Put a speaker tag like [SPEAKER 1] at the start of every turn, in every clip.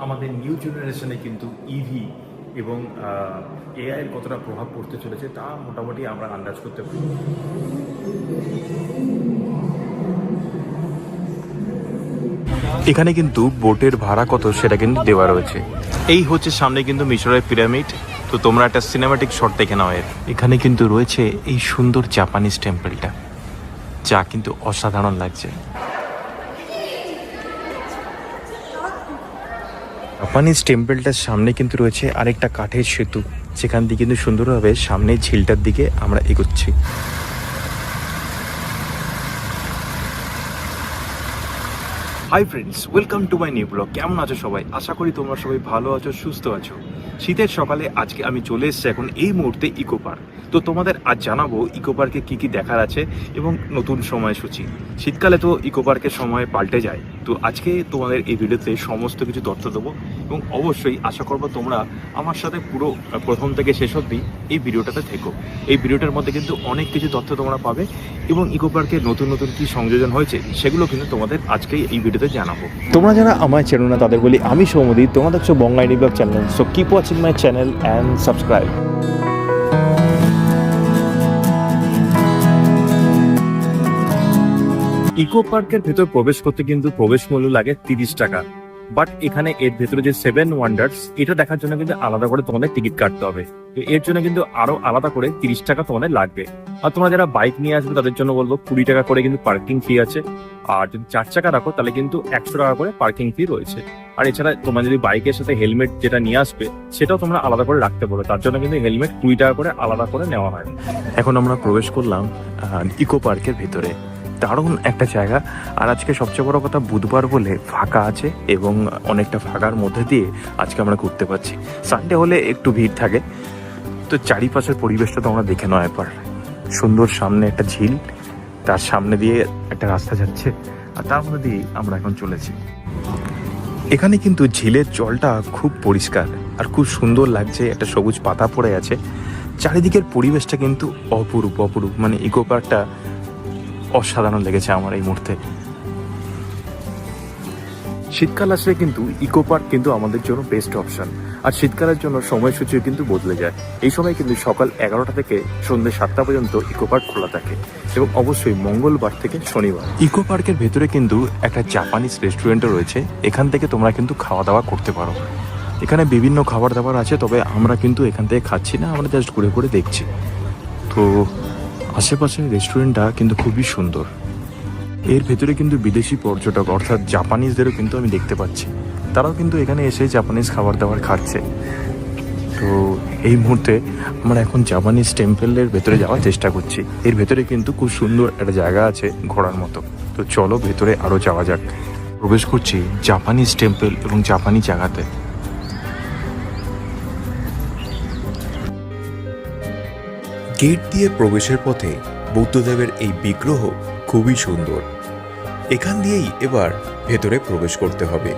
[SPEAKER 1] আমাদের নিউ জেনারেশনে কিন্তু ইভি এবং এআইয়ের কতটা প্রভাব পড়তে চলেছে তা মোটামুটি আমরা আন্দাজ করতে পারি। এখানে কিন্তু বোটের ভাড়া কত সেটা কিন্তু দেওয়া রয়েছে। এই হচ্ছে সামনে কিন্তু মিশরের পিরামিড। তো তোমরা একটা সিনেমাটিক শট দেখে নাও এর। এখানে কিন্তু রয়েছে এই সুন্দর জাপানিজ টেম্পলটা, যা কিন্তু অসাধারণ লাগছে। জাপানিজ টেম্পলটার সামনে কিন্তু রয়েছে আরেকটা কাঠের সেতু, যেখান দিয়ে কিন্তু সুন্দরভাবে সামনে ঝিলটার দিকে আমরা এগোচ্ছি। Hi friends, welcome to my new blog. কেমন আছো সবাই? আশা করি তোমরা সবাই ভালো আছো, সুস্থ আছো। শীতের সকালে আজকে আমি চলে এসেছি এখন এই মুহূর্তে ইকো পার্ক। তো তোমাদের আজ জানাবো ইকো পার্কে কী কী দেখার আছে এবং নতুন সময়সূচি। শীতকালে তো ইকো পার্কের সময় পাল্টে যায়। তো আজকে তোমাদের এই ভিডিওতে সমস্ত কিছু তথ্য দেবো এবং অবশ্যই আশা করবো তোমরা আমার সাথে পুরো প্রথম থেকে শেষ অবধি এই ভিডিওটাতে থেকো। এই ভিডিওটার মধ্যে কিন্তু অনেক কিছু তথ্য তোমরা পাবে এবং ইকো পার্কে নতুন নতুন কী সংযোজন হয়েছে সেগুলো কিন্তু তোমাদের আজকেই এই ভিডিওতে জানাবো। তোমরা যারা আমায় চেনো না তাদের বলি, আমি সৌমদীপ, তোমরা দেখছো বঙ্গাইনি vlog channel. So keep watching my channel and subscribe. Eco পার্কের ভেতর প্রবেশ করতে কিন্তু প্রবেশ মূল্য লাগে 30 টাকা। বাট এখানে এর ভেতরে যে 7 ওয়ান্ডার্স, এটা দেখার জন্য কিন্তু আলাদা করে তোমাদের টিকিট কাটতে হবে। তো এর জন্য কিন্তু আরো আলাদা করে 30 টাকা তোমাদের লাগবে। আর তোমরা যারা বাইক নিয়ে আসবে তাদের জন্য বলবো 20 টাকা করে কিন্তু পার্কিং ফি আছে। আর যদি 4 চাকা রাখো তাহলে কিন্তু 100 টাকা করে পার্কিং ফি রয়েছে। আর এছাড়া তোমরা যদি বাইকের সাথে হেলমেট যেটা নিয়ে আসবে সেটাও তোমরা আলাদা করে রাখতে পারো, তার জন্য কিন্তু হেলমেট 20 টাকা করে আলাদা করে নেওয়া হয়। এখন আমরা প্রবেশ করলাম ইকো পার্কের ভিতরে। দারুণ একটা জায়গা। আর আজকে সবচেয়ে বড় কথা, বুধবার বলে ফাঁকা আছে এবং অনেকটা ফাঁকার মধ্যে দিয়ে আজকে আমরা ঘুরতে পারছি। সানডে হলে একটু ভিড় থাকে। তো চারিপাশের পরিবেশটা তো আমরা দেখে নেওয়া একবার। সুন্দর সামনে একটা ঝিল, তার সামনে দিয়ে একটা রাস্তা যাচ্ছে, আর তার মধ্যে দিয়ে আমরা এখন চলেছি। এখানে কিন্তু ঝিলের জলটা খুব পরিষ্কার আর খুব সুন্দর লাগছে। একটা সবুজ পাতা পড়ে আছে, চারিদিকের পরিবেশটা কিন্তু অপরূপ অপরূপ। মানে ইকো পার্কটা অসাধারণ লেগেছে আমার এই মুহূর্তে। শীতকাল আসলে কিন্তু ইকো পার্ক কিন্তু আমাদের জন্য বেস্ট অপশন। আর শীতকালের জন্য সময়সূচিও কিন্তু বদলে যায়। এই সময় কিন্তু সকাল 11টা থেকে সন্ধ্যে 7টা পর্যন্ত ইকো পার্ক খোলা থাকে এবং অবশ্যই মঙ্গলবার থেকে শনিবার। ইকো পার্কের ভেতরে কিন্তু একটা জাপানিজ রেস্টুরেন্টও রয়েছে, এখান থেকে তোমরা কিন্তু খাওয়া দাওয়া করতে পারো। এখানে বিভিন্ন খাবার দাবার আছে, তবে আমরা কিন্তু এখান থেকে খাচ্ছি না, আমরা জাস্ট ঘুরে ঘুরে দেখছি। তো আশেপাশের রেস্টুরেন্টটা কিন্তু খুবই সুন্দর। এর ভেতরে কিন্তু বিদেশি পর্যটক অর্থাৎ জাপানিজদেরও কিন্তু আমি দেখতে পাচ্ছি, তারাও কিন্তু এখানে এসে জাপানিজ খাবার দাবার খাচ্ছে। তো এই মুহূর্তে আমরা এখন জাপানিজ টেম্পলের ভেতরে যাওয়ার চেষ্টা করছি। এর ভেতরে কিন্তু খুব সুন্দর একটা জায়গা আছে ঘোরার মতো। তো চলো ভেতরে আরও যাওয়া যাক। প্রবেশ করছি জাপানিজ টেম্পল এবং জাপানি জায়গাতে।
[SPEAKER 2] গেট দিয়ে প্রবেশের পথে বুদ্ধদেবের এই বিগ্রহ খুবই সুন্দর। এখান দিয়েই এবার ভেতরে প্রবেশ করতে হবে।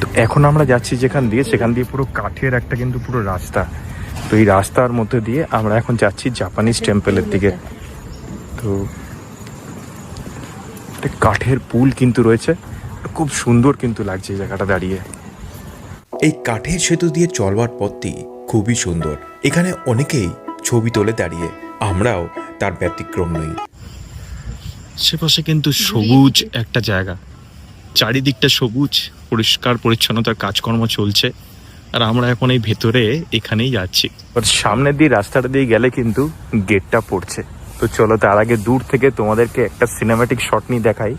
[SPEAKER 1] তো এখন আমরা যাচ্ছি যেখান দিয়ে, সেখান দিয়ে পুরো কাঠের একটা কিন্তু পুরো রাস্তা। তো এই রাস্তার মধ্যে দিয়ে আমরা এখন যাচ্ছি জাপানিজ টেম্পলের দিকে। তো একটা কাঠের পুল কিন্তু রয়েছে, খুব সুন্দর কিন্তু লাগছে এই জায়গাটা দাঁড়িয়ে।
[SPEAKER 2] এই কাঠের সেতু দিয়ে চলবার পথটি খুবই সুন্দর। এখানে অনেকেই ছবি তোলে দাঁড়িয়ে, আমরাও তার ব্যতিক্রম নই।
[SPEAKER 1] আশেপাশে কিন্তু সবুজ একটা জায়গা, চারিদিকটা সবুজ, পরিষ্কার পরিচ্ছন্নতার কাজকর্ম চলছে। আর আমরা এখন এই ভেতরে এখানেই যাচ্ছি। সামনের দিয়ে রাস্তাটা দিয়ে গেলে কিন্তু গেটটা পড়ছে। তো চলো তার আগে দূর থেকে তোমাদেরকে একটা সিনেম্যাটিক শট নিয়ে দেখাই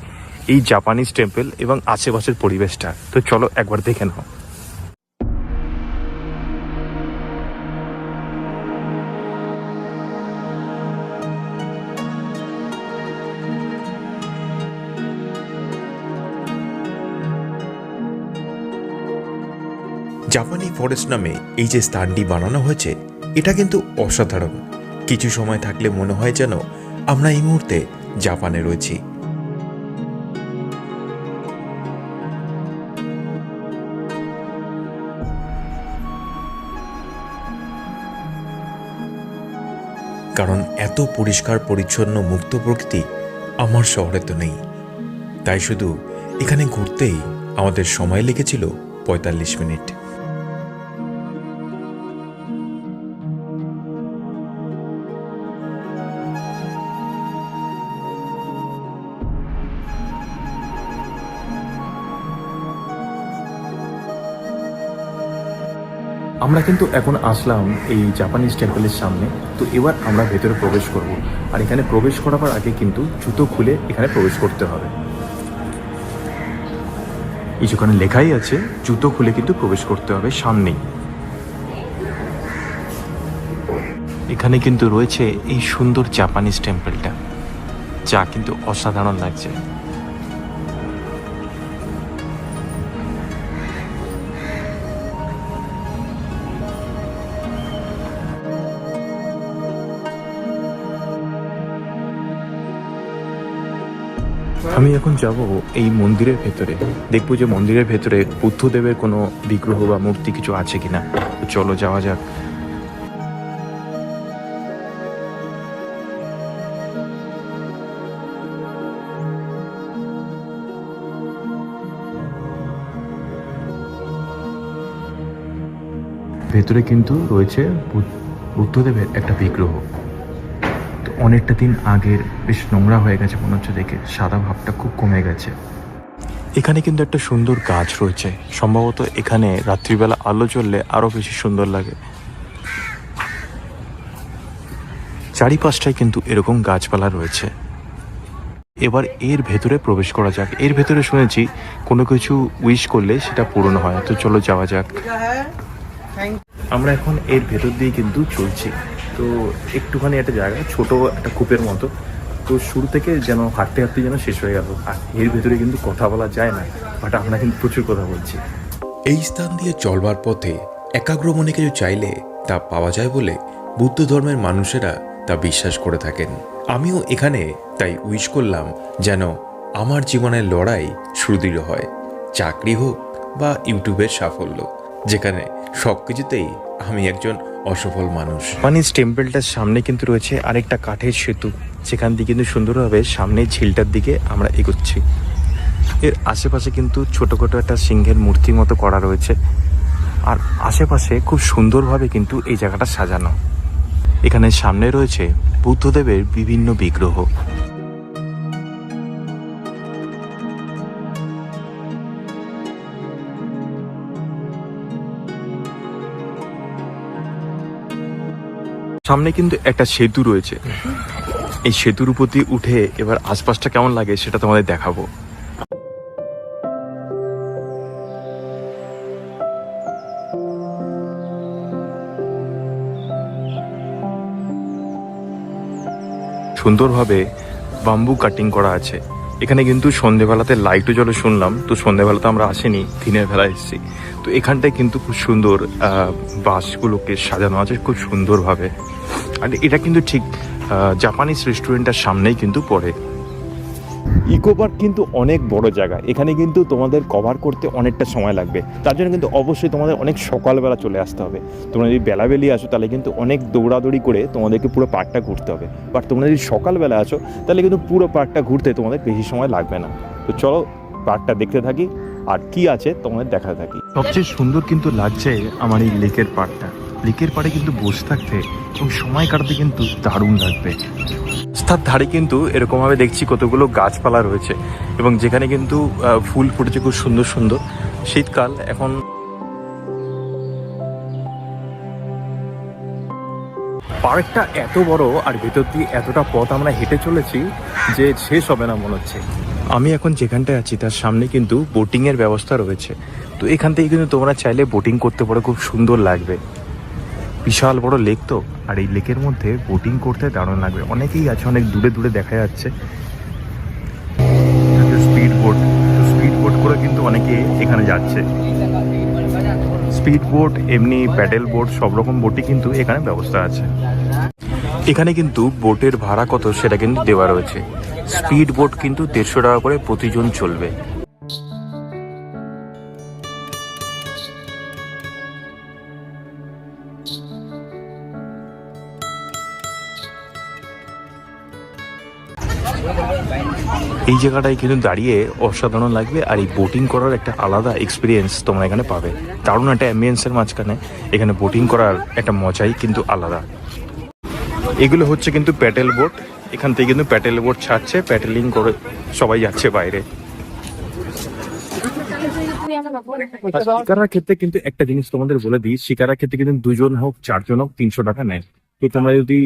[SPEAKER 1] এই জাপানিজ টেম্পল এবং আশেপাশের পরিবেশটা। তো চলো একবার দেখে নাও।
[SPEAKER 2] জাপানি ফরেস্ট নামে এই যে স্থানটি বানানো হয়েছে, এটা কিন্তু অসাধারণ। কিছু সময় থাকলে মনে হয় যেন আমরা এই মুহূর্তে জাপানে রয়েছি। কারণ এত পরিষ্কার পরিচ্ছন্ন মুক্ত প্রকৃতি আমার শহরে তো নেই। তাই শুধু এখানে ঘুরতেই আমাদের সময় লেগেছিল ৪৫ মিনিট।
[SPEAKER 1] আমরা কিন্তু এখন আসলাম এই জাপানিজ টেম্পলের সামনে। তো এবার আমরা ভেতরে প্রবেশ করব, আর এখানে প্রবেশ করার আগে কিন্তু জুতো খুলে এখানে প্রবেশ করতে হবে। এই যেখানে লেখাই আছে জুতো খুলে কিন্তু প্রবেশ করতে হবে সামনেই। এখানে কিন্তু রয়েছে এই সুন্দর জাপানিজ টেম্পলটা, যা কিন্তু অসাধারণ লাগছে। আমি এখন যাব এই মন্দিরের ভেতরে, দেখবো যে মন্দিরের ভেতরে বুদ্ধদেবের কোনো বিগ্রহ বা মূর্তি কিছু আছে কিনা। তো চলো যাওয়া যাক। ভেতরে কিন্তু রয়েছে বুদ্ধদেবের একটা বিগ্রহ। তো অনেকটা দিন আগের, বেশ নোংরা হয়ে গেছে মনে হচ্ছে, দেখে সাদা ভাবটা খুব কমে গেছে। এখানে কিন্তু একটা সুন্দর গাছ রয়েছে, সম্ভবত এখানে রাত্রিবেলা আলো জ্বললে আরো বেশি সুন্দর লাগে। চারিপাশটায় কিন্তু এরকম গাছপালা রয়েছে। এবার এর ভেতরে প্রবেশ করা যাক। এর ভেতরে শুনেছি কোনো কিছু উইশ করলে সেটা পূরণ হয়। তো চলো যাওয়া যাক। আমরা এখন এর ভেতর দিয়ে কিন্তু চলছি। তো একটুখানি একটা জায়গা, ছোট একটা কূপের মতো। তো শুরু থেকে যেন হাঁটতে হাঁটতে যেন শেষ হয়ে গেল। আর এর ভেতরে কিন্তু কথা বলা যায় না, বাট আমরা কিন্তু প্রচুর কথা বলছি।
[SPEAKER 2] এই স্থান দিয়ে চলবার পথে একাগ্র মনে কিছু চাইলে তা পাওয়া যায় বলে বুদ্ধ ধর্মের মানুষেরা তা বিশ্বাস করে থাকেন। আমিও এখানে তাই উইশ করলাম যেন আমার জীবনের লড়াই সুদৃঢ় হয়, চাকরি হোক বা ইউটিউবের সাফল্য, যেখানে সব কিছুতেই আমি একজন অসফল মানুষ।
[SPEAKER 1] জাপানিজ টেম্পলটার সামনে কিন্তু রয়েছে আরেকটা কাঠের সেতু, যেখান দিয়ে কিন্তু সুন্দরভাবে সামনে ঝিলটার দিকে আমরা এগোচ্ছি। এর আশেপাশে কিন্তু ছোটখাটো একটা সিংহের মূর্তির মতো করা রয়েছে, আর আশেপাশে খুব সুন্দরভাবে কিন্তু এই জায়গাটা সাজানো। এখানে সামনে রয়েছে বুদ্ধদেবের বিভিন্ন বিগ্রহ। সামনে কিন্তু একটা সেতু রয়েছে। এই সেতুর উপর দিয়ে উঠে এবার আশপাশটা কেমন লাগে সেটা তোমাদের দেখাবো। সুন্দরভাবে বাম্বু কাটিং করা আছে। এখানে কিন্তু সন্ধেবেলাতে লাইটও জ্বলে শুনলাম। তো সন্ধেবেলাতে আমরা আসিনি, দিনের বেলা এসেছি। তো এখানটায় কিন্তু খুব সুন্দর বাসগুলোকে সাজানো আছে খুব সুন্দরভাবে। আর এটা কিন্তু ঠিক জাপানিজ রেস্টুরেন্টের সামনেই কিন্তু পড়ে। ইকো পার্ক কিন্তু অনেক বড় জায়গা, এখানে কিন্তু তোমাদের কভার করতে অনেকটা সময় লাগবে। তার জন্য কিন্তু অবশ্যই তোমাদের অনেক সকালবেলা চলে আসতে হবে। তোমরা যদি বেলাবেলি আসো তাহলে কিন্তু অনেক দৌড়াদৌড়ি করে তোমাদেরকে পুরো পার্কটা ঘুরতে হবে। বাট তোমরা যদি সকালবেলা আসো তাহলে কিন্তু পুরো পার্কটা ঘুরতে তোমাদের বেশি সময় লাগবে না। তো চলো পার্কটা দেখতে থাকি, আর কি আছে তোমাদের দেখাতে থাকি। সবচেয়ে সুন্দর কিন্তু লাগছে আমার এই লেকের পাড়টা। লেকের পাড়ে কিন্তু বসে থাকতে এবং সময় কাটাতে কিন্তু দারুণ লাগবে। রাস্তার ধারে কিন্তু এরকমভাবে দেখছি কতগুলো গাছপালা রয়েছে, এবং যেখানে কিন্তু ফুল ফুটেছে খুব সুন্দর সুন্দর। শীতকাল এখন। পার্কটা এত বড়, আর ভেতর দিয়ে এতটা পথ আমরা হেঁটে চলেছি যে শেষ হবে না মনে হচ্ছে। আমি এখন যেখানটায় আছি তার সামনে কিন্তু বোটিংয়ের ব্যবস্থা রয়েছে। তো এখান থেকে কিন্তু তোমরা চাইলে বোটিং করতে পারো, খুব সুন্দর লাগবে। বিশাল বড় লেক তো, আর এই লেকের মধ্যে বোটিং করতে দারুণ লাগবে। অনেকেই আছে, অনেক দূরে দূরে দেখা যাচ্ছে স্পিড বোট। স্পিড বোট করে কিন্তু অনেকে এখানে যাচ্ছে। স্পিড বোট, এমনি প্যাডেল বোট, সব রকম বোটই কিন্তু এখানে ব্যবস্থা আছে। এখানে কিন্তু বোটের ভাড়া কত সেটা কিন্তু দেওয়া রয়েছে। স্পিড বোট কিন্তু 150 টাকা করে প্রতিজন চলবে। এই জায়গাটায় কিন্তু দাঁড়িয়ে অসাধারণ লাগবে, আর এই বোটিং করার একটা আলাদা এক্সপিরিয়েন্স তোমরা এখানে পাবে। দারুণ একটা অ্যাম্বিয়েন্সের মাঝখানে এখানে বোটিং করার একটা মজাই কিন্তু আলাদা। এগুলো হচ্ছে কিন্তু প্যাডেল বোট, এখান থেকে কিন্তু প্যাডেল বোট ছাড়ছে, প্যাডেলিং করে সবাই যাচ্ছে বাইরে। আর শিকারার ক্ষেত্রে কিন্তু একটা জিনিস তোমাদের বলে দিই, শিকারার ক্ষেত্রে কিন্তু 2 জন হোক 4 জন হোক 300 টাকা নেয়। তো তোমরা যদি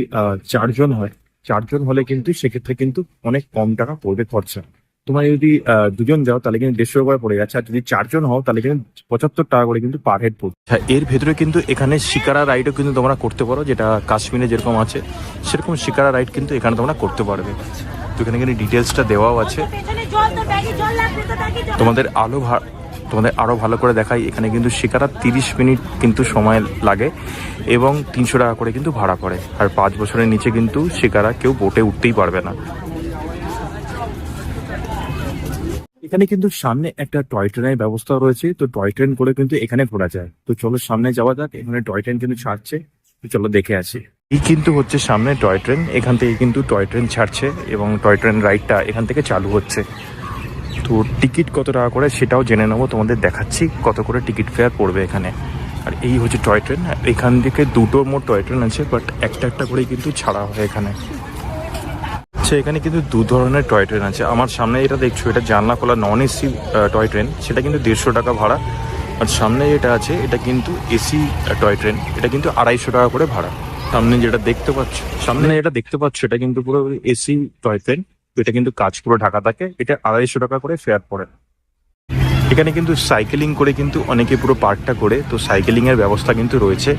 [SPEAKER 1] 4 জন হয়, 4 জন হলে কিন্তু সেক্ষেত্রে কিন্তু অনেক কম টাকা পড়বে খরচা। তোমরা যদি 2 জন যাও তাহলে কিন্তু 150 করে পড়ে যাচ্ছে, আর যদি 4 জন হও তাহলে কিন্তু 75 টাকা করে কিন্তু পার হেড পড়বে। এর ভেতরে কিন্তু এখানে শিকারা রাইডও কিন্তু তোমরা করতে পারো, যেটা কাশ্মীরে যেরকম আছে সেরকম শিকারা রাইড কিন্তু এখানে তোমরা করতে পারবে। তো এখানে কিন্তু ডিটেলসটা দেওয়াও আছে। তোমাদের আরো ভালো করে দেখাই, এখানে কিন্তু শিকারা 30 মিনিট কিন্তু সময় লাগে এবং 300 টাকা করে কিন্তু ভাড়া পড়ে। আর 5 বছরের নিচে কিন্তু শিকারা কেউ বোটে উঠতেই পারবে না। এখানে কিন্তু সামনে একটা টয় ট্রেনের ব্যবস্থা রয়েছে, তো টয় ট্রেন করে কিন্তু এখানে ঘোরা যায়। তো চলো সামনে যাওয়া যাক, এখানে টয় ট্রেন কিন্তু ছাড়ছে, তো চলো দেখে আসি। এই কিন্তু হচ্ছে সামনে টয় ট্রেন, এখান থেকে কিন্তু টয় ট্রেন ছাড়ছে এবং টয় ট্রেন রাইডটা এখান থেকে চালু হচ্ছে। তো টিকিট কত টাকা করে সেটাও জেনে নেবো, তোমাদের দেখাচ্ছি কত করে টিকিট ফেয়ার পড়বে এখানে। আর এই হচ্ছে টয় ট্রেন, এখান থেকে 2টো মোট টয় ট্রেন আছে, বাট একটা একটা করেই কিন্তু ছাড়া হয় এখানে। আচ্ছা, এখানে কিন্তু 2 ধরনের টয় ট্রেন আছে। আমার সামনে এটা দেখছো, এটা জানলা খোলা নন এসি টয় ট্রেন, সেটা কিন্তু 150 টাকা ভাড়া। আর সামনে যেটা আছে এটা কিন্তু এসি টয় ট্রেন, এটা কিন্তু 250 টাকা করে ভাড়া। সামনে যেটা দেখতে পাচ্ছ এটা কিন্তু পুরো এসি টয় ট্রেন, এটা কিন্তু কাঁচ পুরো ঢাকা থাকে, এটা 250 টাকা করে ফেয়ার পড়ে। এখানে কিন্তু সাইকেলিং করে কিন্তু অনেকে পুরো পার্কটা করে, তো সাইকেলিং এর ব্যবস্থা কিন্তু রয়েছে।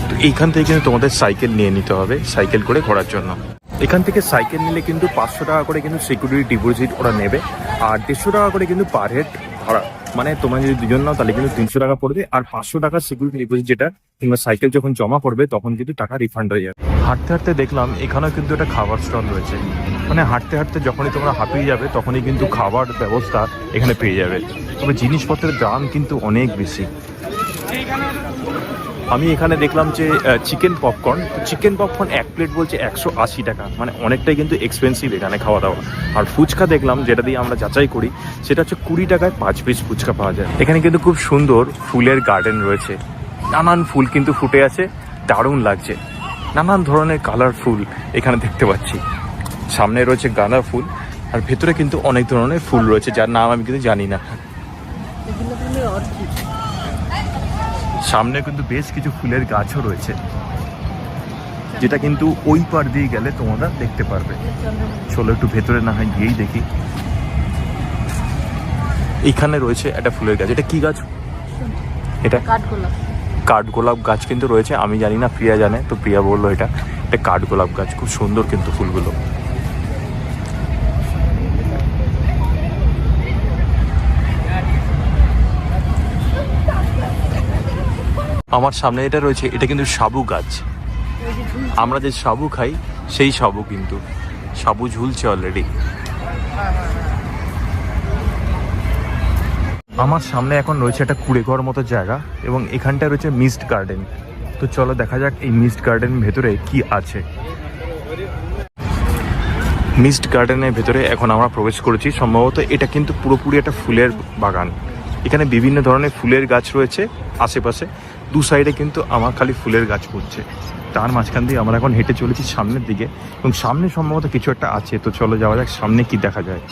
[SPEAKER 1] তো এইখান থেকে কিন্তু তোমাদের সাইকেল নিয়ে নিতে হবে সাইকেল করে ঘোরার জন্য। এখান থেকে সাইকেল নিলে কিন্তু 500 টাকা করে কিন্তু সিকিউরিটি ডিপোজিট ওরা নেবে, আর 150 টাকা করে কিন্তু পার হেড ভাড়া। মানে তোমরা যদি 2 জন নাও তাহলে কিন্তু 300 টাকা পড়বে, আর 500 টাকা সিকিউরিটি ডিপোজিট, যেটা তোমরা সাইকেল যখন জমা করবে তখন কিন্তু টাকা রিফান্ড হয়ে যাবে। হাঁটতে হাঁটতে দেখলাম এখানেও কিন্তু একটা খাবার স্টল রয়েছে, মানে হাঁটতে হাঁটতে যখনই তোমরা হাঁপিয়ে যাবে তখনই কিন্তু খাবার ব্যবস্থা এখানে পেয়ে যাবে। তবে জিনিসপত্রের দাম কিন্তু অনেক বেশি। আমি এখানে দেখলাম যে চিকেন পপকর্ন 1 প্লেট বলছে 180 টাকা, মানে অনেকটাই কিন্তু এক্সপেন্সিভ এখানে খাওয়া দাওয়া। আর ফুচকা দেখলাম, যেটা দিয়ে আমরা যাচাই করি, সেটা হচ্ছে 20 টাকায় 5 পিস ফুচকা পাওয়া যায়। এখানে কিন্তু খুব সুন্দর ফুলের গার্ডেন রয়েছে, নানান ফুল কিন্তু ফুটে আছে, দারুণ লাগছে। নানান ধরনের কালার ফুল এখানে দেখতে পাচ্ছি। সামনে রয়েছে গাঁদা ফুল, আর ভেতরে কিন্তু অনেক ধরনের ফুল রয়েছে যার নাম আমি কিন্তু জানি না। সামনে কিন্তু বেশ কিছু ফুলের গাছও রয়েছে, যেটা কিন্তু ওই পার দিয়ে গেলে তোমরা দেখতে পারবে। চলো একটু ভেতরে না হয় গিয়েই দেখি। এইখানে রয়েছে একটা ফুলের গাছ, এটা কি গাছ? এটা কাঠগোলাপ গাছ কিন্তু রয়েছে, আমি জানি না, প্রিয়া জানে, তো প্রিয়া বললো এটা কাঠগোলাপ গাছ। খুব সুন্দর কিন্তু ফুলগুলো। আমার সামনে এটা রয়েছে, এটা কিন্তু সাবু গাছ। আমরা যে সাবু খাই সেই সাবু, কিন্তু সাবু ঝুলছে অলরেডি। আমার সামনে এখন রয়েছে একটা কুড়েঘর মতো জায়গা, এবং এখানটা রয়েছে মিস্ট গার্ডেন। তো চলো দেখা যাক এই মিস্ট গার্ডেন ভেতরে কি আছে। মিস্ট গার্ডেনের ভেতরে এখন আমরা প্রবেশ করেছি। সম্ভবত এটা কিন্তু পুরোপুরি একটা ফুলের বাগান। এখানে বিভিন্ন ধরনের ফুলের গাছ রয়েছে আশেপাশে, 2 সাইডে কিন্তু আমার খালি ফুলের গাছ পড়ছে। তার মাঝখান দিয়ে আমরা এখন হেঁটে চলেছি সামনের দিকে, এবং সামনে সম্ভবত কিছু একটা আছে। তো চলো যাওয়া যাক সামনে কি দেখা যায়।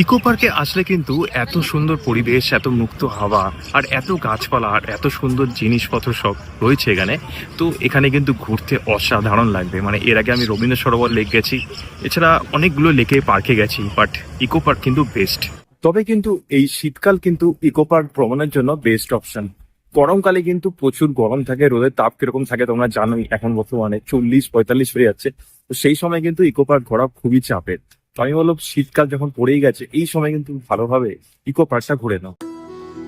[SPEAKER 1] ইকো পার্কে আসলে কিন্তু এত সুন্দর পরিবেশ, এত মুক্ত হাওয়া, আর এত গাছপালা, আর এত সুন্দর জিনিসপত্র সব রয়েছে এখানে। তো এখানে কিন্তু ঘুরতে অসাধারণ লাগবে। মানে এর আগে আমি রবীন্দ্র সরোবর লেক গেছি, এছাড়া অনেকগুলো লেকে পার্কে গেছি, বাট ইকো পার্ক কিন্তু বেস্ট। তবে কিন্তু এই শীতকাল কিন্তু ইকো পার্ক ভ্রমণের জন্য বেস্ট অপশন। গরমকালে কিন্তু প্রচুর গরম থাকে, রোদের তাপ কিরকম থাকে তোমরা জানোই, এখন বর্তমানে 40-45 হয়ে যাচ্ছে। তো সেই সময় কিন্তু ইকো পার্ক ঘোরা খুবই চাপের। তো আমি বলবো শীতকাল যখন পড়েই গেছে, এই সময় কিন্তু ভালোভাবে ইকো পার্কটা ঘুরে নাও।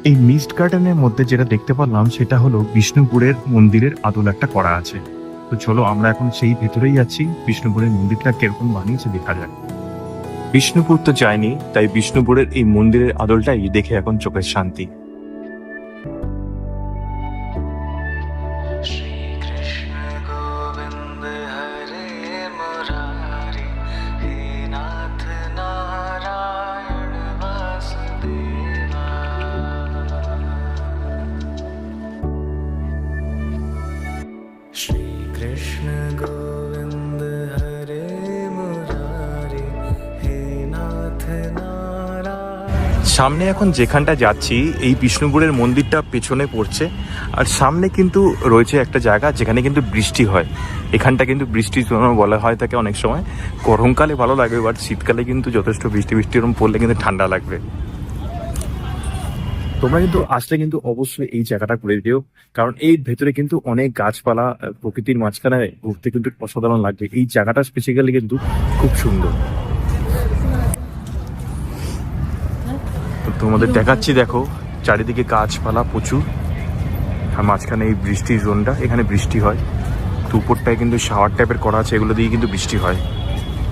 [SPEAKER 1] এই মিস্ট গার্ডেনের মধ্যে যেটা দেখতে পারলাম সেটা হলো বিষ্ণুপুরের মন্দিরের আদল একটা করা আছে। তো চলো আমরা এখন সেই ভেতরেই যাচ্ছি, বিষ্ণুপুরের মন্দিরটা কিরকম বানিয়েছে দেখা যাক। বিষ্ণুপুর তো যায়নি, তাই বিষ্ণুপুরের এই মন্দিরের আদলটাই দেখে এখন চোখের শান্তি। সামনে এখন যেখানটা যাচ্ছি এই বিষ্ণুপুরের মন্দিরটা পেছনে পড়ছে, আর সামনে কিন্তু রয়েছে একটা জায়গা যেখানে কিন্তু বৃষ্টি হয়। এখানটা কিন্তু বৃষ্টির জন্য বলা হয় থাকে অনেক সময়। গরমকালে ভালো লাগবে, বাট শীতকালে কিন্তু যথেষ্ট বৃষ্টি এরকম পড়লে কিন্তু ঠান্ডা লাগবে। তোমরা কিন্তু আসলে কিন্তু অবশ্যই এই জায়গাটা ঘুরে দিও, কারণ এই ভেতরে কিন্তু অনেক গাছপালা, প্রকৃতির মাঝখানে ঘুরতে কিন্তু অসাধারণ লাগবে। এই জায়গাটা স্পেসিক্যালি কিন্তু খুব সুন্দর। তো তোমাদের দেখাচ্ছি, দেখো চারিদিকে গাছপালা প্রচুর, আর মাঝখানে এই বৃষ্টির জোনটা, এখানে বৃষ্টি হয়। তো উপরটায় কিন্তু শাওয়ার টাইপের করা আছে, এগুলো দিয়ে কিন্তু বৃষ্টি হয়।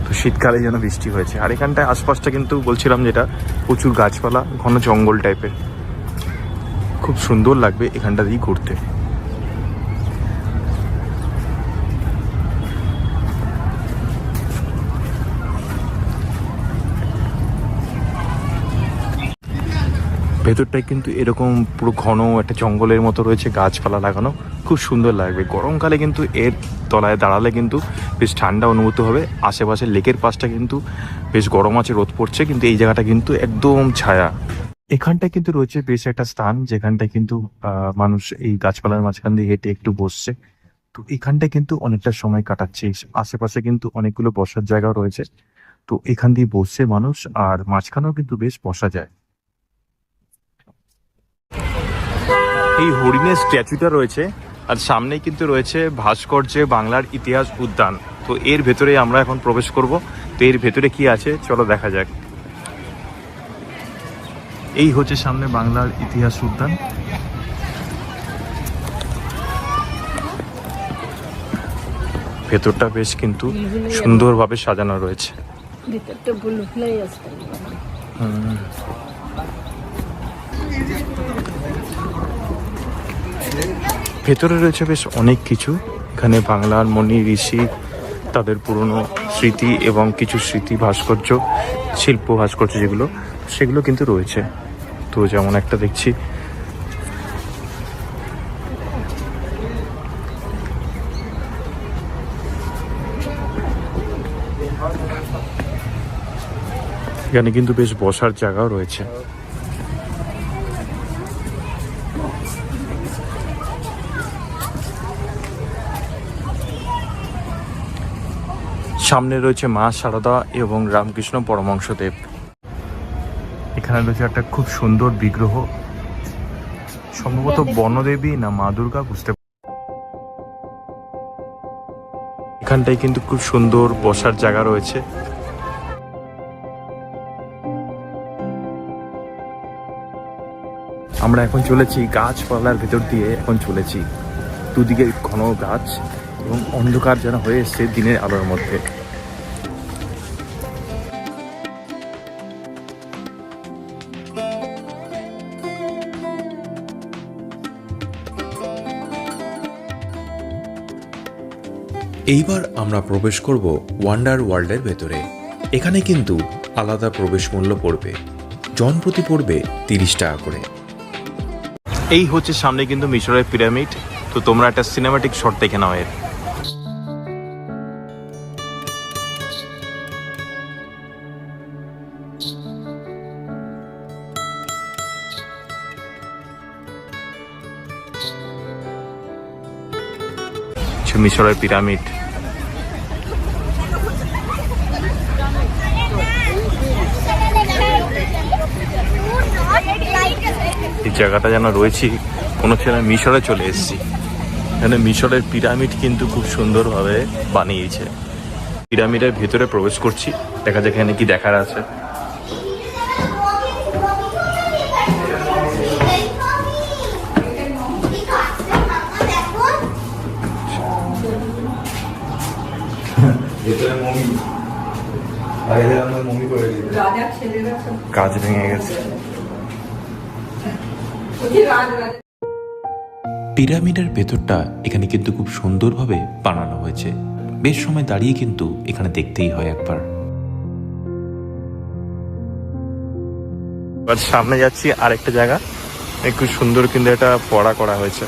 [SPEAKER 1] তো শীতকালে যেন বৃষ্টি হয়েছে। আর এখানটায় আশপাশটা কিন্তু বলছিলাম যেটা প্রচুর গাছপালা, ঘন জঙ্গল টাইপের, খুব সুন্দর লাগবে এখানটা দিয়ে ঘুরতে। ভেতরটায় কিন্তু এরকম পুরো ঘন একটা জঙ্গলের মতো রয়েছে, গাছপালা লাগানো, খুব সুন্দর লাগবে। গরমকালে কিন্তু এর তলায় দাঁড়ালে কিন্তু বেশ ঠান্ডা অনুভূত হবে। আশেপাশে লেকের পাশটা কিন্তু বেশ গরম আছে, রোদ পড়ছে, কিন্তু এই জায়গাটা কিন্তু একদম ছায়া। এখানটায় কিন্তু রয়েছে বেশ একটা স্থান, যেখানটায় কিন্তু মানুষ এই গাছপালার মাঝখান দিয়ে হেঁটে একটু বসছে। তো এখানটায় কিন্তু অনেকটা সময় কাটাচ্ছে। আশেপাশে কিন্তু অনেকগুলো বসার জায়গাও রয়েছে, তো এখান দিয়ে বসছে মানুষ, আর মাঝখানেও কিন্তু বেশ বসা যায়। এই হরিণের স্ট্যাচুটা রয়েছে, আর সামনেই কিন্তু রয়েছে ভাস্কর্যে বাংলার ইতিহাস উদ্যান। তো এর ভেতরে আমরা এখন প্রবেশ করব। তো এর ভেতরে কি আছে চলো দেখা যাক। এই হচ্ছে সামনে বাংলার ইতিহাস উদ্যান। ভেতরটা বেশ কিন্তু সুন্দরভাবে সাজানো রয়েছে। ভেতরে রয়েছে বেশ অনেক কিছু। এখানে বাংলার মুনি ঋষি, তাদের পুরনো স্মৃতি এবং কিছু স্মৃতি ভাস্কর্য, শিল্প ভাস্কর্য যেগুলো, সেগুলো কিন্তু রয়েছে। তো যেমন একটা দেখছি, এখানে কিন্তু বেশ বসার জায়গাও রয়েছে। সামনে রয়েছে মা শারদা এবং রামকৃষ্ণ পরমহংসদেব। এখানে রয়েছে একটা খুব সুন্দর বিগ্রহ, সম্ভবত বনদেবী না মা দুর্গা, বুঝতে। এখানটায় কিন্তু খুব সুন্দর বসার জায়গা রয়েছে। আমরা এখন চলেছি গাছপালার ভেতর দিয়ে, এখন চলেছি দুদিকে ঘন গাছ এবং অন্ধকার যেন হয়ে এসছে দিনের আলোর মধ্যে।
[SPEAKER 2] এইবার আমরা প্রবেশ করব ওয়ান্ডার ওয়ার্ল্ডের ভেতরে। এখানে কিন্তু আলাদা প্রবেশ মূল্য পড়বে, জনপ্রতি পড়বে 30 টাকা করে।
[SPEAKER 1] এই হচ্ছে সামনে কিন্তু মিশরের পিরামিড। তো তোমরা একটা সিনেমাটিক শট দেখে নাও এর। মিশরের পিরামিড। এই জায়গাটা যেন রয়েছি কোনো ছেলে মিশরে চলে এসেছি। এখানে মিশরের পিরামিড কিন্তু খুব সুন্দরভাবে বানিয়েছে। পিরামিডের ভেতরে প্রবেশ করছি, দেখা যাক এখানে কি দেখার আছে। কাজ ভেঙে গেছে।
[SPEAKER 2] পিরামিডের ভেতরটা এখানে কিন্তু খুব সুন্দরভাবে বানানো হয়েছে। বেশ সময় দাঁড়িয়ে কিন্তু এখানে দেখতেই হয় একবার।
[SPEAKER 1] সামনে যাচ্ছি আরেকটা জায়গা, খুব সুন্দর কিন্তু এটা পড়া করা হয়েছে।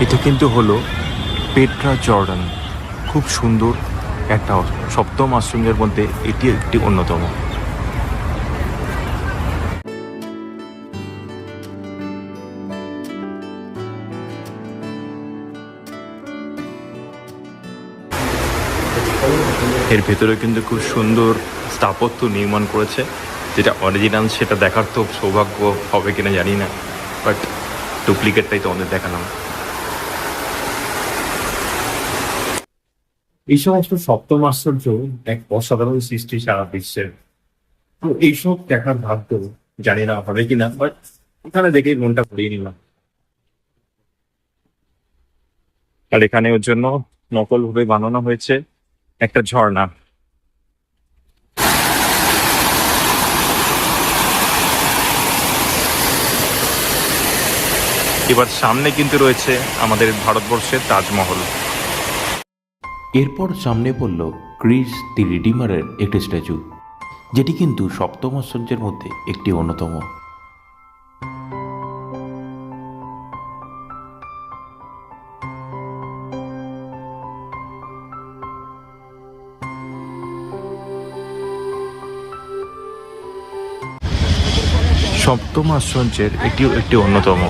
[SPEAKER 1] এটা কিন্তু হলো পেট্রা জর্ডান, খুব সুন্দর একটা সপ্তম আশ্রমের মধ্যে এটি একটি অন্যতম। এর ভেতরে কিন্তু খুব সুন্দর স্থাপত্য নির্মাণ করেছে, যেটা অরিজিনাল সেটা দেখার তো সৌভাগ্য হবে কিনা জানি না, বাট ডুপ্লিকেটটাই তো আমাদের দেখালাম। এই সমস্ত সপ্তম আশ্চর্য এক অসাধারণ সৃষ্টি সারা বিশ্বের। তো এইসব দেখার ভাগ্য জানি না হবে কিনা, বাট এখানে দেখেই মনটা ভরিয়ে নিলাম। আর এখানে ওর জন্য নকল ভাবে বানানো হয়েছে একটা ঝর্ণা। এবার সামনে কিন্তু রয়েছে আমাদের ভারতবর্ষের তাজমহল।
[SPEAKER 3] এরপর সামনে পড়ল গ্রিস দি রিডিমারের একটি স্ট্যাচু, যেটি কিন্তু সপ্তম আশ্চর্যের মধ্যে একটি অন্যতম।
[SPEAKER 1] সপ্তম আশ্চর্যের একটি অন্যতম।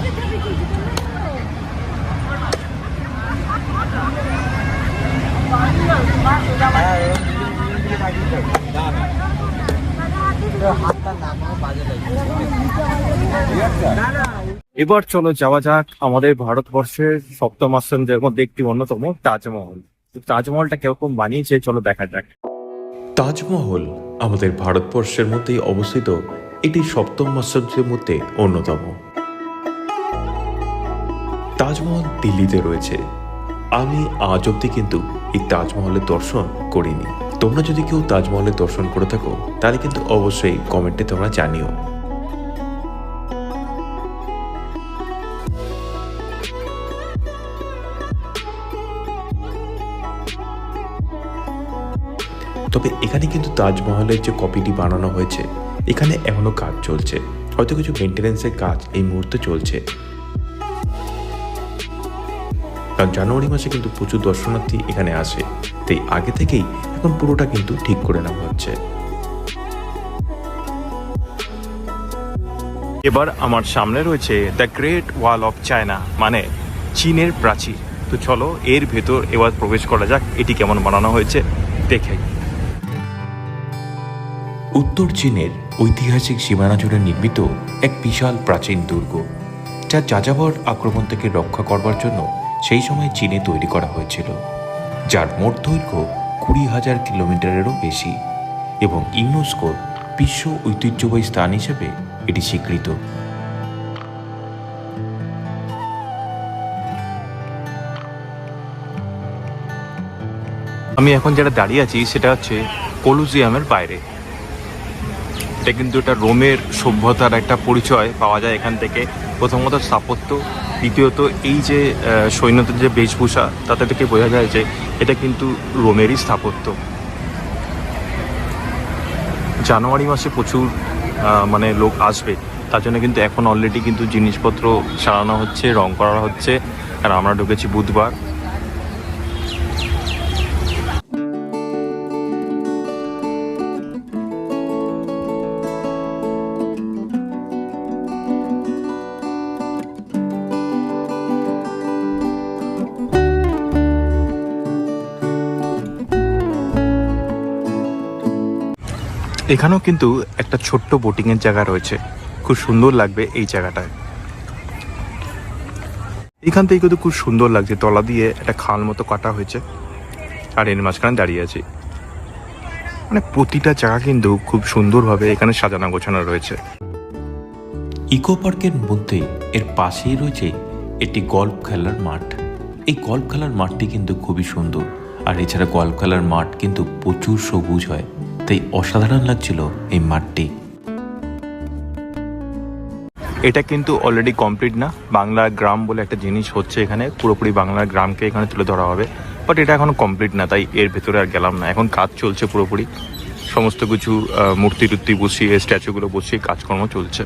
[SPEAKER 1] এবার চলো যাওয়া যাক আমাদের ভারতবর্ষের সপ্তম আশ্চর্যের মধ্যে একটি অন্যতম তাজমহল। তো তাজমহলটা কিরকম বানিয়েছে চলো দেখা যাক।
[SPEAKER 2] তাজমহল আমাদের ভারতবর্ষের মধ্যেই অবস্থিত এটি সপ্তম আশ্চর্যের মধ্যে অন্যতম। তাজমহল দিল্লিতে রয়েছে। আমি আজ অব্দি কিন্তু এই তাজমহলের দর্শন করিনি। তোমরা যদি কেউ তাজমহলের দর্শন করে থাকো তাহলে কিন্তু অবশ্যই কমেন্টে তোমরা জানিও। তবে এখানে কিন্তু তাজমহলের যে কপিটি বানানো হয়েছে এখানে এখনো কাজ চলছে, হয়তো কিছু মেনটেন্যান্সের কাজ এই মুহূর্তে চলছে। কারণ জানুয়ারি মাসে কিন্তু প্রচুর দর্শনার্থী এখানে আসে, তাই আগে থেকেই এখন পুরোটা কিন্তু ঠিক করে নেওয়া হচ্ছে।
[SPEAKER 1] এবার আমার সামনে রয়েছে the great wall of China, মানে চীনের প্রাচীর। তো চলো এর ভেতর এবার প্রবেশ করা যাক, এটি কেমন বানানো হয়েছে দেখে।
[SPEAKER 2] উত্তর চীনের ঐতিহাসিক সীমানা জুড়ে নির্মিত এক বিশাল প্রাচীন দুর্গ, যা যাযাবর আক্রমণ থেকে রক্ষা করবার জন্য সেই সময় চীনে তৈরি করা হয়েছিল, যার মোট দৈর্ঘ্য 20,000 কিলোমিটারেরও বেশি এবং ইউনেস্কোর বিশ্ব ঐতিহ্যবাহী স্থান হিসেবে এটি স্বীকৃত।
[SPEAKER 1] আমি এখন যেটা দাঁড়িয়ে আছি সেটা হচ্ছে কলুজিয়ামের বাইরে। এটা কিন্তু একটা রোমের সভ্যতার একটা পরিচয় পাওয়া যায় এখান থেকে। প্রথমত স্থাপত্য, দ্বিতীয়ত এই যে সৈন্যদের যে বেশভূষা, তাতে থেকে বোঝা যায় যে এটা কিন্তু রোমেরই স্থাপত্য। জানুয়ারি মাসে প্রচুর মানে লোক আসবে, তার জন্য কিন্তু এখন অলরেডি কিন্তু জিনিসপত্র সারানো হচ্ছে, রং করা হচ্ছে। আর আমরা ঢুকেছি বুধবার। এখানেও কিন্তু একটা ছোট্ট বোটিংয়ের জায়গা রয়েছে, খুব সুন্দর লাগবে এই জায়গাটায়। এখান থেকে কিন্তু খুব সুন্দর লাগছে, তলা দিয়ে একটা খাল মতো কাটা হয়েছে আর এর মাঝখানে দাঁড়িয়ে আছি। মানে প্রতিটা জায়গা কিন্তু খুব সুন্দরভাবে এখানে সাজানো গোছানো রয়েছে।
[SPEAKER 3] ইকো পার্কের মধ্যে এর পাশেই রয়েছে একটি গল্ফ খেলার মাঠ। এই গল্ফ খেলার মাঠটি কিন্তু খুবই সুন্দর, আর এছাড়া গল্ফ খেলার মাঠ কিন্তু প্রচুর সবুজ হয়, তাই অসাধারণ লাগছিল এই মাঠটি।
[SPEAKER 1] এটা কিন্তু অলরেডি কমপ্লিট না। বাংলার গ্রাম বলে একটা জিনিস হচ্ছে এখানে, পুরোপুরি বাংলার গ্রামকে এখানে তুলে ধরা হবে, বাট এটা এখনো কমপ্লিট না, তাই এর ভেতরে আর গেলাম না। এখন কাজ চলছে পুরোপুরি, সমস্ত কিছু মূর্তি টুর্তি বসিয়ে, স্ট্যাচুগুলো বসিয়ে কাজকর্ম চলছে।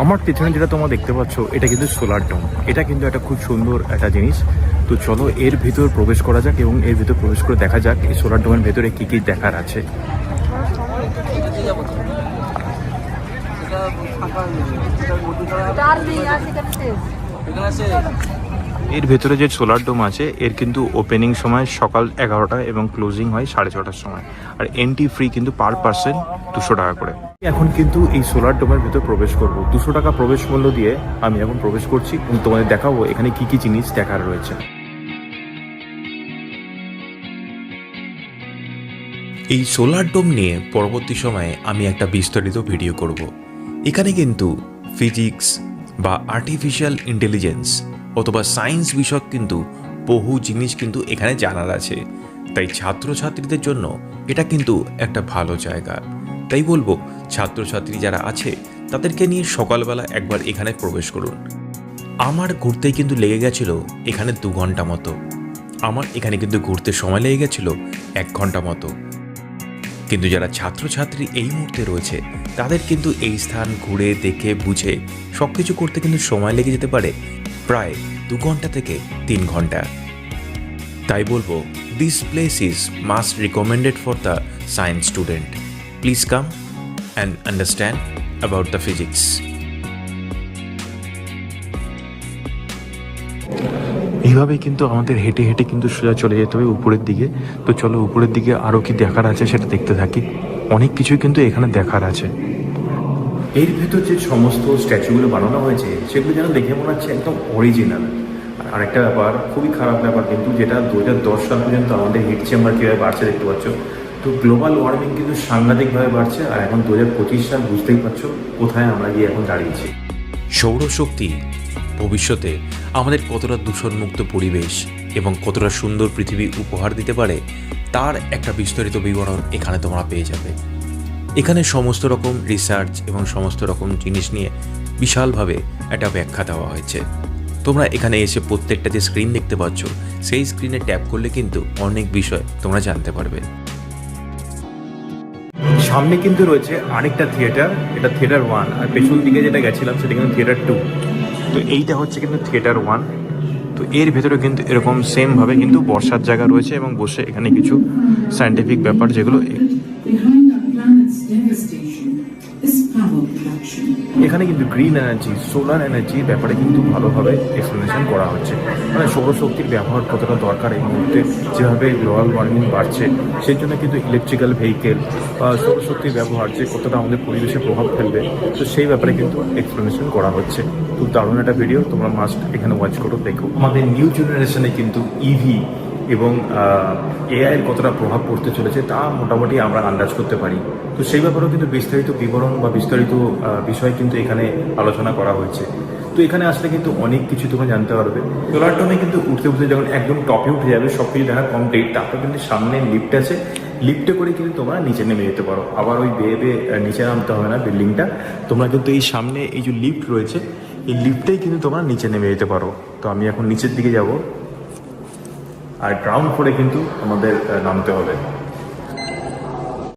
[SPEAKER 1] আমার পেছনে যেটা তোমরা দেখতে পাচ্ছ এটা কিন্তু সোলার ডোম। এটা কিন্তু একটা খুব সুন্দর একটা জিনিস। তো চলো এর ভিতর প্রবেশ করা যাক এবং এর ভিতর প্রবেশ করে দেখা যাক এই সোলার ডোমের ভেতরে কি কি দেখার আছে। এর ভেতরে যে সোলার ডোম আছে এর কিন্তু ওপেনিং সময় সকাল 11টা এবং ক্লোজিং হয় 6:30টার সময়। আর এন্ট্রি ফ্রি কিন্তু পার পার্সন 200 টাকা করে। এখন কিন্তু এই সোলার ডোমের ভেতর প্রবেশ করব। 200 টাকা প্রবেশ মূল্য দিয়ে আমি এখন প্রবেশ করছি এবং তোমাদের দেখাবো এখানে কি কি জিনিস দেখার রয়েছে।
[SPEAKER 2] এই সোলার ডোম নিয়ে পরবর্তী সময়ে আমি একটা বিস্তারিত ভিডিও করব। এখানে কিন্তু ফিজিক্স বা আর্টিফিশিয়াল ইন্টেলিজেন্স অথবা সায়েন্স বিষয়ক কিন্তু বহু জিনিস কিন্তু এখানে জানার আছে। তাই ছাত্রছাত্রীদের জন্য এটা কিন্তু একটা ভালো জায়গা। তাই বলবো ছাত্রছাত্রী যারা আছে তাদেরকে নিয়ে সকালবেলা একবার এখানে প্রবেশ করুন। আমার ঘুরতেই কিন্তু লেগে গেছিল এখানে 2 ঘন্টা মতো। আমার এখানে কিন্তু ঘুরতে সময় লেগে গেছিল 1 ঘন্টা মতো। কিন্তু যারা ছাত্রছাত্রী এই মুহূর্তে রয়েছে তাদের কিন্তু এই স্থান ঘুরে দেখে বুঝে সব কিছু করতে কিন্তু সময় লেগে যেতে পারে প্রায় 2 ঘন্টা থেকে 3 ঘন্টা। তাই বলবো this place is must recommended for the science student. Please come and understand about the physics.
[SPEAKER 1] এইভাবেই কিন্তু আমাদের হেঁটে হেঁটে কিন্তু সোজা চলে যেতে হবে উপরের দিকে। তো চলো উপরের দিকে আরও কি দেখার আছে সেটা দেখতে থাকি। অনেক কিছুই কিন্তু এখানে দেখার আছে। এর ভেতর যে সমস্ত স্ট্যাচুগুলো বানানো হয়েছে সেগুলো যেন দেখে মনে হচ্ছে একদম অরিজিনাল। আর একটা ব্যাপার, খুবই খারাপ ব্যাপার কিন্তু, যেটা 2010 সাল পর্যন্ত আমাদের হিট চেম্বার কীভাবে বাড়ছে দেখতে পাচ্ছ। তো গ্লোবাল ওয়ার্মিং কিন্তু সাংঘাতিকভাবে বাড়ছে। আর এখন 2025 সাল, বুঝতেই পারছো কোথায় আমরা গিয়ে এখন দাঁড়িয়েছি।
[SPEAKER 2] সৌরশক্তি ভবিষ্যতে আমাদের কতটা দূষণমুক্ত পরিবেশ এবং কতটা সুন্দর পৃথিবী উপহার দিতে পারে তার একটা বিস্তারিত বিবরণ এখানে তোমরা পেয়ে যাবে। এখানে সমস্ত রকম রিসার্চ এবং সমস্ত রকম জিনিস নিয়ে বিশালভাবে একটা ব্যাখ্যা দেওয়া হয়েছে। তোমরা এখানে এসে প্রত্যেকটা যে স্ক্রিন দেখতে পাচ্ছ সেই স্ক্রিনে ট্যাপ করলে কিন্তু অনেক বিষয় তোমরা জানতে পারবে।
[SPEAKER 1] সামনে কিন্তু রয়েছে আরেকটা থিয়েটার, এটা থিয়েটার 1। আর পেছন দিকে যেটা গেছিলাম সেটা কিন্তু থিয়েটার 2। তো এইটা হচ্ছে কিন্তু থিয়েটার 1। তো এর ভেতরে কিন্তু এরকম সেমভাবে কিন্তু বসার জায়গা রয়েছে এবং বসে এখানে কিছু সায়েন্টিফিক ব্যাপার যেগুলো এখানে কিন্তু গ্রিন এনার্জি, সোলার এনার্জির ব্যাপারে কিন্তু ভালোভাবে এক্সপ্লেনেশন করা হচ্ছে। মানে সৌরশক্তির ব্যবহার কতটা দরকার এই মুহূর্তে, যেভাবে গ্লোবাল ওয়ার্মিং বাড়ছে সেই জন্য কিন্তু ইলেকট্রিক্যাল ভেহিকেল বা সৌরশক্তির ব্যবহার যে কতটা আমাদের পরিবেশে প্রভাব ফেলবে, তো সেই ব্যাপারে কিন্তু এক্সপ্লেনেশন করা হচ্ছে। খুব দারুণ একটা ভিডিও, তোমরা মাস্ট এখানে ওয়াচ করো, দেখো। আমাদের নিউ জেনারেশনে কিন্তু ইভি এবং এআই এর কতটা প্রভাব পড়তে চলেছে তা মোটামুটি আমরা আন্দাজ করতে পারি। তো সেই ব্যাপারেও কিন্তু বিস্তারিত বিবরণ বা বিস্তারিত বিষয় কিন্তু এখানে আলোচনা করা হয়েছে। তো এখানে আসলে কিন্তু অনেক কিছু তোমরা জানতে পারবে। সোলার ডোমে কিন্তু উঠতে উঠতে যখন একদম টপে উঠে যাবে, সব কিছু দেখা কমপ্লিট, তারপর কিন্তু সামনে লিফট আছে। লিফটে করে কিন্তু তোমরা নিচে নেমে যেতে পারো। আবার ওই বেয়ে বেয়ে নিচে নামতে হবে না বিল্ডিংটা, তোমরা কিন্তু এই সামনে এই যে লিফট রয়েছে এই লিফটেই কিন্তু তোমরা নিচে নেমে যেতে পারো। তো আমি এখন নিচের দিকে যাব, আর গ্রাউন্ড ফ্লোরে কিন্তু আমাদের নামতে হবে।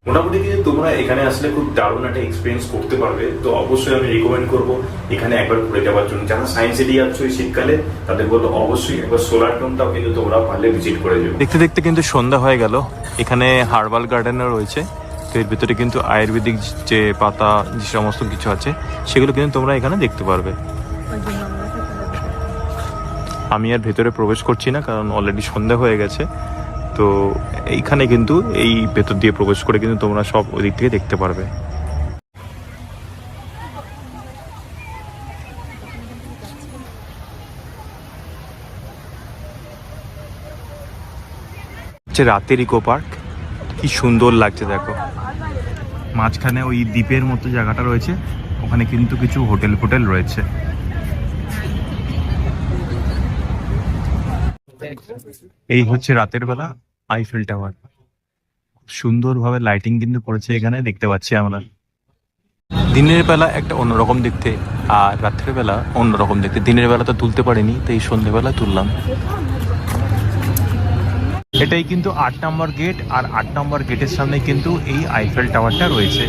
[SPEAKER 1] মোটামুটি কিন্তু তোমরা এখানে আসলে খুব দারুণ একটা এক্সপিরিয়েন্স করতে পারবে। তো অবশ্যই আমি রিকমেন্ড করবো এখানে একবার ঘুরে যাওয়ার জন্য। যারা সায়েন্স সিটি যাচ্ছ এই শীতকালে তাদের বলবো অবশ্যই একবার সোলার ডোমটাও কিন্তু তোমরা পারলে ভিজিট করে যাবে। দেখতে দেখতে কিন্তু সন্ধ্যা হয়ে গেল। এখানে হার্বাল গার্ডেনও রয়েছে। তো এর ভিতরে কিন্তু আয়ুর্বেদিক যে পাতা যে সমস্ত কিছু আছে সেগুলো কিন্তু তোমরা এখানে দেখতে পারবে। আমি আর ভেতরে প্রবেশ করছি না, কারণ অলরেডি সন্ধ্যা হয়ে গেছে। তো এইখানে কিন্তু এই ভেতর দিয়ে প্রবেশ করে কিন্তু তোমরা সব ওই দিক থেকে দেখতে পারবে। রাতের ইকো পার্ক, কি সুন্দর লাগছে দেখো। মাঝখানে ওই দ্বীপের মতো জায়গাটা রয়েছে, ওখানে কিন্তু কিছু হোটেল ফোটেল রয়েছে। এই হচ্ছে রাতের বেলা আইফেল টাওয়ার। সুন্দরভাবে লাইটিং কিন্তু করেছে এখানে, দেখতে পাচ্ছি আমরা। দিনের বেলা একটা অন্যরকম দেখতে আর রাতের বেলা অন্যরকম দেখতে। দিনের বেলা তো তুলতে পারিনি, তো এই সন্ধ্যেবেলা তুললাম। এটাই কিন্তু 8 নম্বর গেট, আর 8 নম্বর গেটের সামনে কিন্তু এই আইফেল টাওয়ারটা রয়েছে।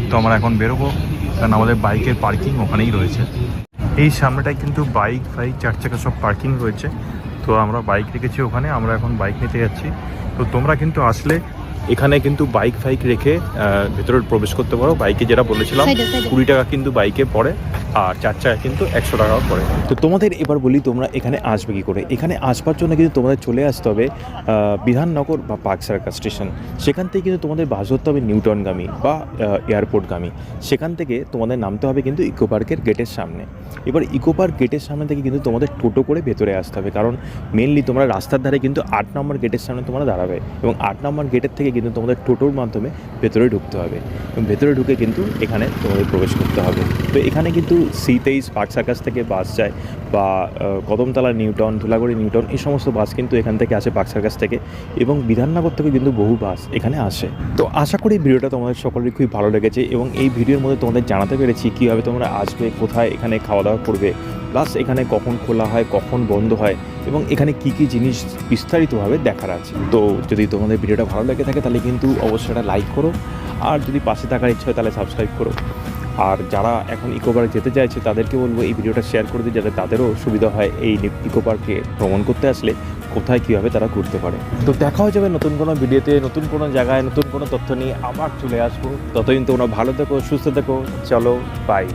[SPEAKER 1] তো আমরা এখন বেরোবো। কারণ আমাদের বাইকের পার্কিং ওখানেই রয়েছে। এই সামনেটায় কিন্তু বাইক ফাইক 4 চাকা সব পার্কিং রয়েছে। তো আমরা বাইক রেখেছি ওখানে, আমরা এখন বাইক নিতে যাচ্ছি। তো তোমরা কিন্তু আসলে এখানে কিন্তু বাইক ফাইক রেখে ভেতরে প্রবেশ করতে পারো। বাইকে যেটা বলেছিলাম 20 টাকা কিন্তু বাইকে পড়ে, আর 4 চাকা কিন্তু 100 টাকা পড়ে।
[SPEAKER 2] তো তোমাদের এবার বলি তোমরা এখানে আসবে কী করে। এখানে আসবার জন্য কিন্তু তোমাদের চলে আসতে হবে বিধাননগর বা পার্ক সার্কাস স্টেশন। সেখান থেকে কিন্তু তোমাদের বাস ধরতে হবে নিউটনগামী বা এয়ারপোর্টগামী। সেখান থেকে তোমাদের নামতে হবে কিন্তু ইকো পার্কের গেটের সামনে। এবার ইকো পার্ক গেটের সামনে থেকে কিন্তু তোমাদের টোটো করে ভেতরে আসতে হবে, কারণ মেনলি তোমরা রাস্তার ধারে কিন্তু 8 নম্বর গেটের সামনে তোমরা দাঁড়াবে, এবং 8 নম্বর গেটের থেকে কিন্তু তোমাদের টোটোর মাধ্যমে ভেতরে ঢুকতে হবে, এবং ভেতরে ঢুকে কিন্তু এখানে তোমাদের প্রবেশ করতে হবে। তো এখানে কিন্তু C23 পার্ক সার্কাস থেকে বাস যায়, বা কদমতলা নিউটন, ধুলাগড়ি নিউটন, এই সমস্ত বাস কিন্তু এখান থেকে আসে পার্ক সার্কাস থেকে, এবং বিধাননগর থেকে কিন্তু বহু বাস এখানে আসে। তো আশা করি ভিডিওটা তোমাদের সকলেরই খুবই ভালো লেগেছে, এবং এই ভিডিওর মধ্যে তোমাদের জানাতে পেরেছি কীভাবে তোমরা আসবে, কোথায় এখানে খাওয়া দাওয়া করবে, প্লাস এখানে কখন খোলা হয়, কখন বন্ধ হয়, এবং এখানে কী কী জিনিস বিস্তারিতভাবে দেখার আছে। তো যদি তোমাদের ভিডিওটা ভালো লেগে থাকে তাহলে কিন্তু অবশ্যই একটা লাইক করো, আর যদি পাশে থাকার ইচ্ছা হয় তাহলে সাবস্ক্রাইব করো। আর যারা এখন ইকো পার্ক যেতে চাইছে তাদেরকে বলবো এই ভিডিওটা শেয়ার করে দিই, যাতে তাদেরও সুবিধা হয় এই ইকো পার্কে ভ্রমণ করতে আসলে কোথায় কীভাবে তারা ঘুরতে পারে। তো দেখা হয়ে যাবে নতুন কোনো ভিডিওতে, নতুন কোনো জায়গায়, নতুন কোনো তথ্য নিয়ে আবার চলে আসবো। ততদিন তোমরা ভালো থেকো, সুস্থ থেকো, চলো বাই।